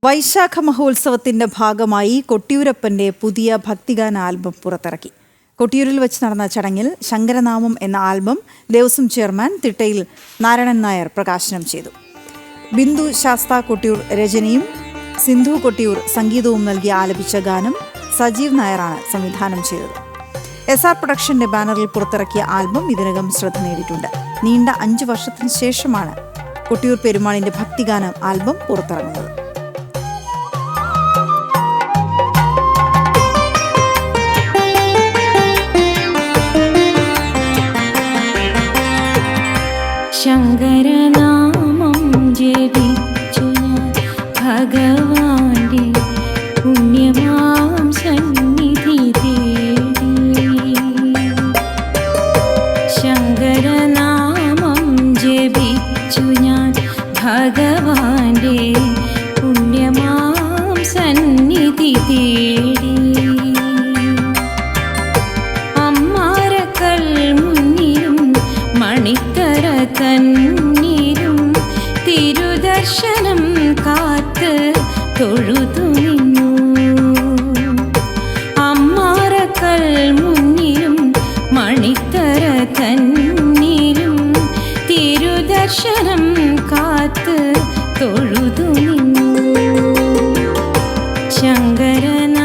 വൈശാഖ മഹോത്സവത്തിന്റെ ഭാഗമായി കൊട്ടിയൂരപ്പന്റെ പുതിയ ഭക്തിഗാന ആൽബം പുറത്തിറക്കി. കൊട്ടിയൂരിൽ വെച്ച് നടന്ന ചടങ്ങിൽ ശങ്കരനാമം എന്ന ആൽബം ദേവസ്വം ചെയർമാൻ തിട്ടയിൽ നാരായണൻ നായർ പ്രകാശനം ചെയ്തു. ബിന്ദു ശാസ്ത കൊട്ടിയൂർ രചനയും സിന്ധു കൊട്ടിയൂർ സംഗീതവും നൽകി ആലപിച്ച ഗാനം സജീവ് നായരാണ് സംവിധാനം ചെയ്തത്. SR പ്രൊഡക്ഷന്റെ ബാനറിൽ പുറത്തിറക്കിയ ആൽബം ഇതിനകം ശ്രദ്ധ നേടിയിട്ടുണ്ട്. നീണ്ട 5 വർഷത്തിന് ശേഷമാണ് കൊട്ടിയൂർ പെരുമാളിന്റെ ഭക്തിഗാനം ആൽബം പുറത്തിറങ്ങുന്നത്. ശങ്കരനാമം ജപിച്ചു ഞാൻ ഭഗവാന്റെ പുണ്യമാം സന്നിധി തേടി. ശങ്കരനാമം ജപിച്ചു ഞാൻ ഭഗവാന്റെ പുണ്യമാം സന്നിധി തേടി. അമ്മാരക്കൽ മുന്നിലും മണിക്കര തന്നിലും തിരുദർശനം കാത്ത് തൊഴുതു നിന്നു. അമ്മാരക്കൽ മുന്നിലും മണിക്കര തന്നിലും തിരുദർശനം കാത്ത് തൊഴുതു നിന്നു. ശങ്കരൻ